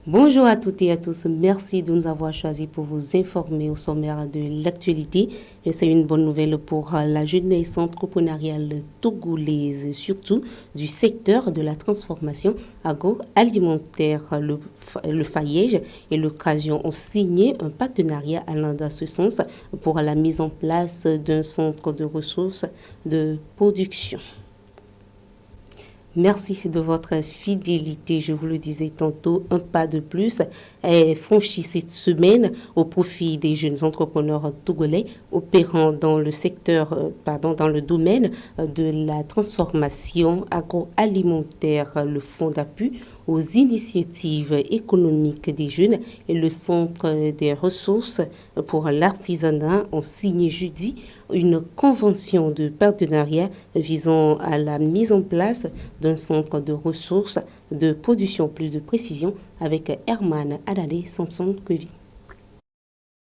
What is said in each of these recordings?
Bonjour à toutes et à tous. Merci de nous avoir choisis pour vous informer au sommaire de l'actualité. C'est une bonne nouvelle pour la jeunesse entrepreneuriale togolaise, surtout du secteur de la transformation agroalimentaire. Le FAYEJ et l'occasion ont signé un partenariat allant dans ce sens pour la mise en place d'un centre de ressources de production. Merci de votre fidélité. Je vous le disais tantôt, un pas de plus est franchi cette semaine au profit des jeunes entrepreneurs togolais opérant dans le dans le domaine de la transformation agroalimentaire. Le Fonds d'appui aux initiatives économiques des jeunes et le Centre des ressources pour l'artisanat ont signé jeudi une convention de partenariat visant à la mise en place d'un centre de ressources de production. Plus de précision avec Herman Adade Samson Kevi.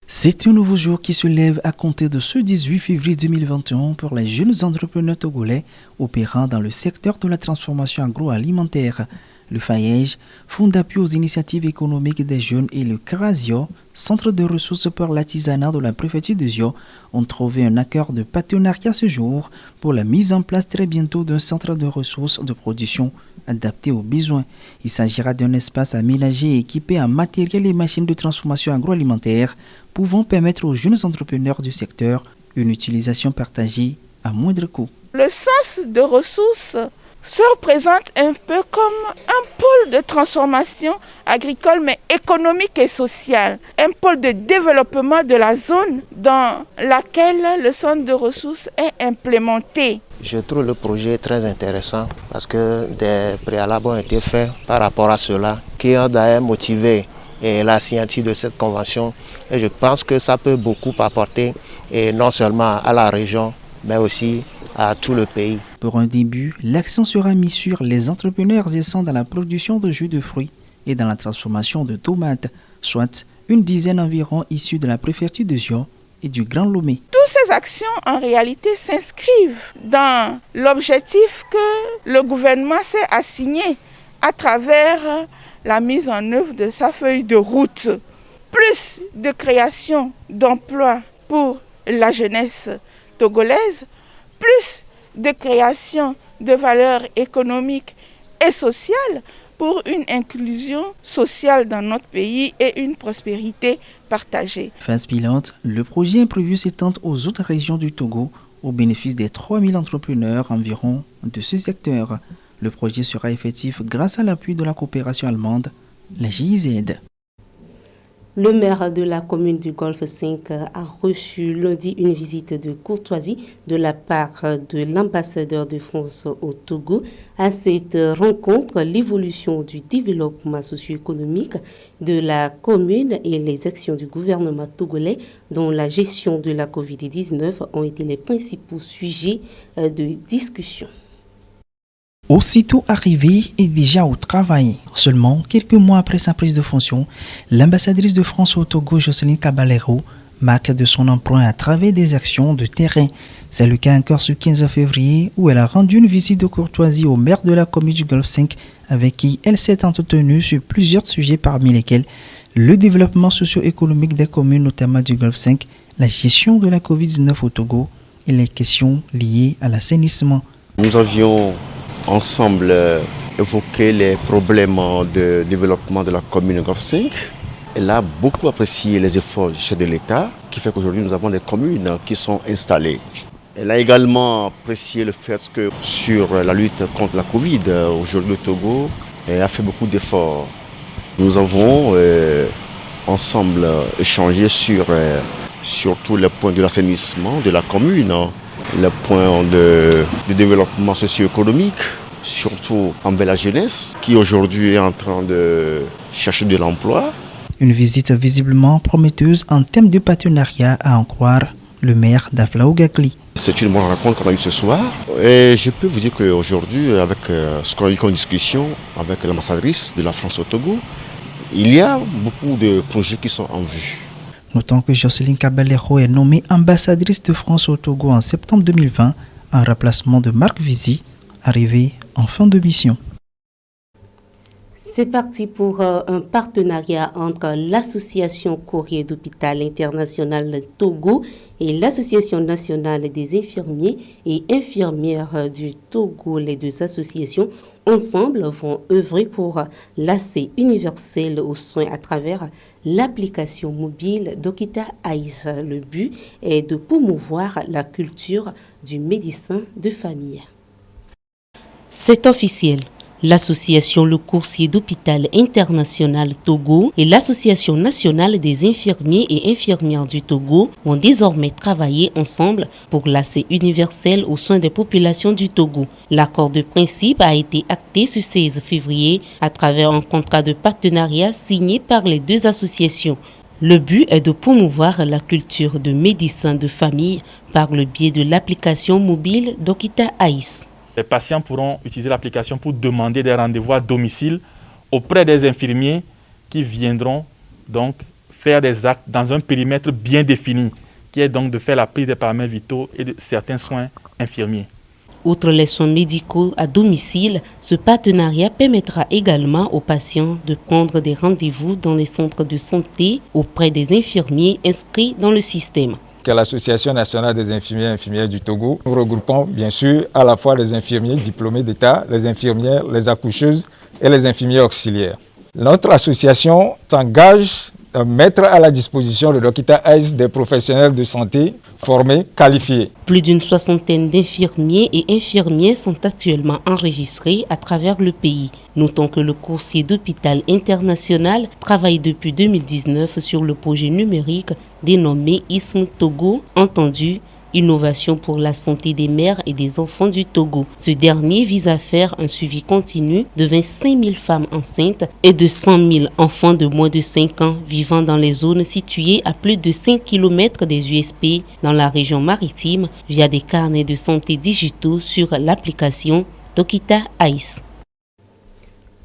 C'est un nouveau jour qui se lève à compter de ce 18 février 2021 pour les jeunes entrepreneurs togolais opérant dans le secteur de la transformation agroalimentaire. Le FAYEJ, Fonds d'appui aux initiatives économiques des jeunes, et le CRASIO, Centre de ressources pour l'artisanat de la préfecture de Zio, ont trouvé un accord de partenariat ce jour pour la mise en place très bientôt d'un centre de ressources de production adapté aux besoins. Il s'agira d'un espace aménagé et équipé en matériel et machines de transformation agroalimentaire pouvant permettre aux jeunes entrepreneurs du secteur une utilisation partagée à moindre coût. Le centre de ressources se représente un peu comme un pôle de transformation agricole mais économique et sociale, un pôle de développement de la zone dans laquelle le centre de ressources est implémenté. Je trouve le projet très intéressant parce que des préalables ont été faits par rapport à cela qui ont d'ailleurs motivé la signature de cette convention et je pense que ça peut beaucoup apporter et non seulement à la région mais aussi à tout le pays. Pour un début, l'accent sera mis sur les entrepreneurs essaient dans la production de jus de fruits et dans la transformation de tomates, soit une dizaine environ issus de la préfecture de Zio et du Grand Lomé. Toutes ces actions en réalité s'inscrivent dans l'objectif que le gouvernement s'est assigné à travers la mise en œuvre de sa feuille de route. Plus de création d'emplois pour la jeunesse togolaise, plus de création de valeurs économiques et sociales pour une inclusion sociale dans notre pays et une prospérité partagée. Phase pilote, le projet est prévu s'étendre aux autres régions du Togo au bénéfice des 3000 entrepreneurs environ de ce secteur. Le projet sera effectif grâce à l'appui de la coopération allemande, la GIZ. Le maire de la commune du Golfe 5 a reçu lundi une visite de courtoisie de la part de l'ambassadeur de France au Togo. À cette rencontre, l'évolution du développement socio-économique de la commune et les actions du gouvernement togolais dont la gestion de la Covid-19 ont été les principaux sujets de discussion. Aussitôt arrivé et déjà au travail, seulement quelques mois après sa prise de fonction, l'ambassadrice de France au Togo, Jocelyne Caballero, marque de son emprunt à travers des actions de terrain. C'est le cas encore ce 15 février où elle a rendu une visite de courtoisie au maire de la commune du Golfe 5 avec qui elle s'est entretenue sur plusieurs sujets parmi lesquels le développement socio-économique des communes, notamment du Golfe 5, la gestion de la Covid-19 au Togo et les questions liées à l'assainissement. Nous avions ensemble évoqué les problèmes de développement de la commune Golfe 5. Elle a beaucoup apprécié les efforts du chef de l'État, qui fait qu'aujourd'hui nous avons des communes qui sont installées. Elle a également apprécié le fait que sur la lutte contre la Covid, aujourd'hui le Togo a fait beaucoup d'efforts. Nous avons ensemble échangé sur tous les points de l'assainissement de la commune, le point de développement socio-économique, surtout envers la jeunesse qui aujourd'hui est en train de chercher de l'emploi. Une visite visiblement prometteuse en termes de partenariat à en croire le maire d'Aflao Gakli. C'est une bonne rencontre qu'on a eue ce soir et je peux vous dire qu'aujourd'hui, avec ce qu'on a eu comme discussion avec l'ambassadrice de la France au Togo, il y a beaucoup de projets qui sont en vue. Notons que Jocelyne Caballero est nommée ambassadrice de France au Togo en septembre 2020 en remplacement de Marc Vizy, arrivé en fin de mission. C'est parti pour un partenariat entre l'Association Courrier d'Hôpital International Togo et l'Association nationale des infirmiers et infirmières du Togo. Les deux associations, ensemble, vont œuvrer pour l'accès universel aux soins à travers l'application mobile d'Okita Aïs. Le but est de promouvoir la culture du médecin de famille. C'est officiel. L'association Le Coursier d'Hôpital International Togo et l'Association nationale des infirmiers et infirmières du Togo vont désormais travailler ensemble pour l'accès universel aux soins des populations du Togo. L'accord de principe a été acté ce 16 février à travers un contrat de partenariat signé par les deux associations. Le but est de promouvoir la culture de médecin de famille par le biais de l'application mobile d'Okita Aïs. Les patients pourront utiliser l'application pour demander des rendez-vous à domicile auprès des infirmiers qui viendront donc faire des actes dans un périmètre bien défini, qui est donc de faire la prise des paramètres vitaux et de certains soins infirmiers. Outre les soins médicaux à domicile, ce partenariat permettra également aux patients de prendre des rendez-vous dans les centres de santé auprès des infirmiers inscrits dans le système. L'Association nationale des infirmiers et infirmières du Togo. Nous regroupons bien sûr à la fois les infirmiers diplômés d'État, les infirmières, les accoucheuses et les infirmiers auxiliaires. Notre association s'engage à mettre à la disposition de l'Okita Aïs des professionnels de santé formés, qualifiés. Plus d'une soixantaine d'infirmiers et infirmières sont actuellement enregistrés à travers le pays. Notons que le Coursier d'Hôpital International travaille depuis 2019 sur le projet numérique dénommé ISM Togo, entendu Innovation pour la santé des mères et des enfants du Togo. Ce dernier vise à faire un suivi continu de 25 000 femmes enceintes et de 100 000 enfants de moins de 5 ans vivant dans les zones situées à plus de 5 km des USP dans la région maritime via des carnets de santé digitaux sur l'application d'Okita Aïs.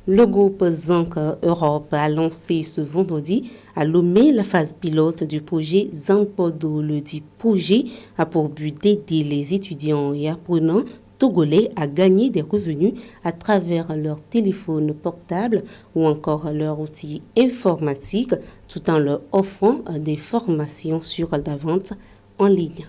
Le groupe Zank Europe a lancé ce vendredi à Lomé la phase pilote du projet Zankpodo. Le dit projet a pour but d'aider les étudiants et apprenants togolais à gagner des revenus à travers leur téléphone portable ou encore leur outil informatique tout en leur offrant des formations sur la vente en ligne.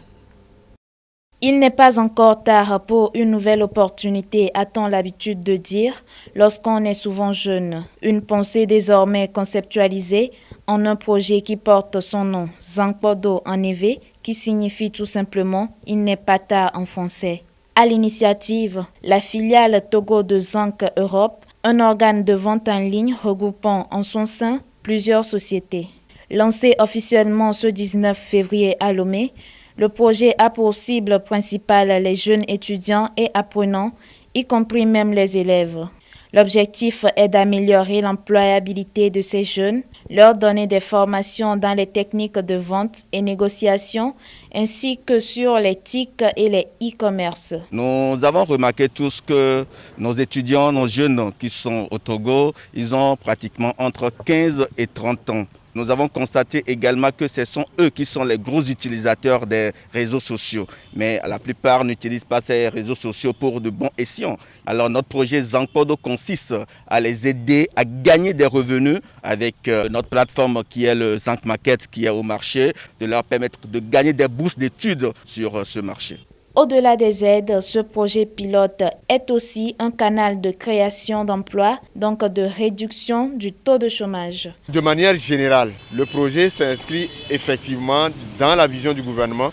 Il n'est pas encore tard pour une nouvelle opportunité, a-t-on l'habitude de dire, lorsqu'on est souvent jeune. Une pensée désormais conceptualisée en un projet qui porte son nom, Zankpodo en évé, qui signifie tout simplement « il n'est pas tard » en français. À l'initiative, la filiale Togo de Zank Europe, un organe de vente en ligne regroupant en son sein plusieurs sociétés. Lancé officiellement ce 19 février à Lomé, le projet a pour cible principale les jeunes étudiants et apprenants, y compris même les élèves. L'objectif est d'améliorer l'employabilité de ces jeunes, leur donner des formations dans les techniques de vente et négociation, ainsi que sur les TIC et les e-commerce. Nous avons remarqué tous que nos étudiants, nos jeunes qui sont au Togo, ils ont pratiquement entre 15 et 30 ans. Nous avons constaté également que ce sont eux qui sont les gros utilisateurs des réseaux sociaux. Mais la plupart n'utilisent pas ces réseaux sociaux pour de bons escients. Alors notre projet Zankpodo consiste à les aider à gagner des revenus avec notre plateforme qui est le Zank Market qui est au marché, de leur permettre de gagner des bourses d'études sur ce marché. Au-delà des aides, ce projet pilote est aussi un canal de création d'emplois, donc de réduction du taux de chômage. De manière générale, le projet s'inscrit effectivement dans la vision du gouvernement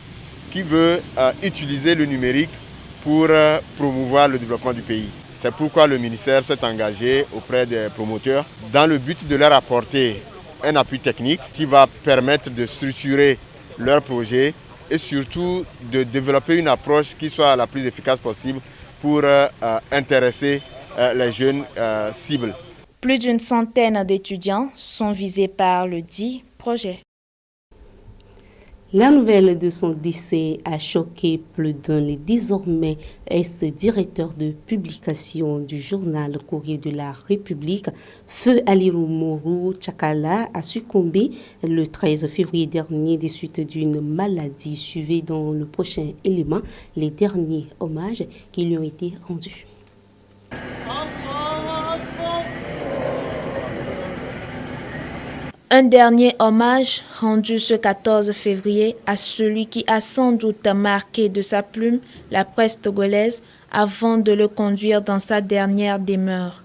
qui veut utiliser le numérique pour promouvoir le développement du pays. C'est pourquoi le ministère s'est engagé auprès des promoteurs dans le but de leur apporter un appui technique qui va permettre de structurer leur projet et surtout de développer une approche qui soit la plus efficace possible pour intéresser les jeunes cibles. Plus d'une centaine d'étudiants sont visés par le dit projet. La nouvelle de son décès a choqué plus d'un. Le désormais ex-directeur de publication du journal Courrier de la République, Feu Aliru Mourou Tchakala, a succombé le 13 février dernier des suites d'une maladie. Suivez dans le prochain élément les derniers hommages qui lui ont été rendus. Un dernier hommage rendu ce 14 février à celui qui a sans doute marqué de sa plume la presse togolaise avant de le conduire dans sa dernière demeure.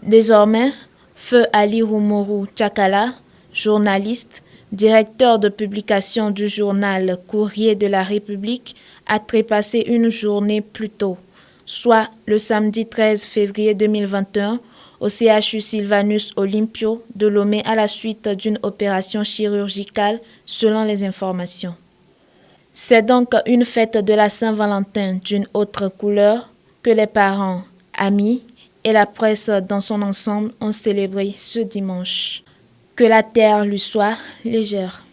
Désormais, Feu Ali Rumoru Tchakala, journaliste, directeur de publication du journal Courrier de la République, a trépassé une journée plus tôt, soit le samedi 13 février 2021, au CHU Sylvanus Olympio de Lomé à la suite d'une opération chirurgicale, selon les informations. C'est donc une fête de la Saint-Valentin d'une autre couleur que les parents, amis et la presse dans son ensemble ont célébré ce dimanche. Que la terre lui soit légère.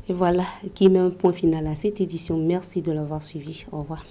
Et voilà qui met un point final à cette édition. Merci de l'avoir suivi. Au revoir.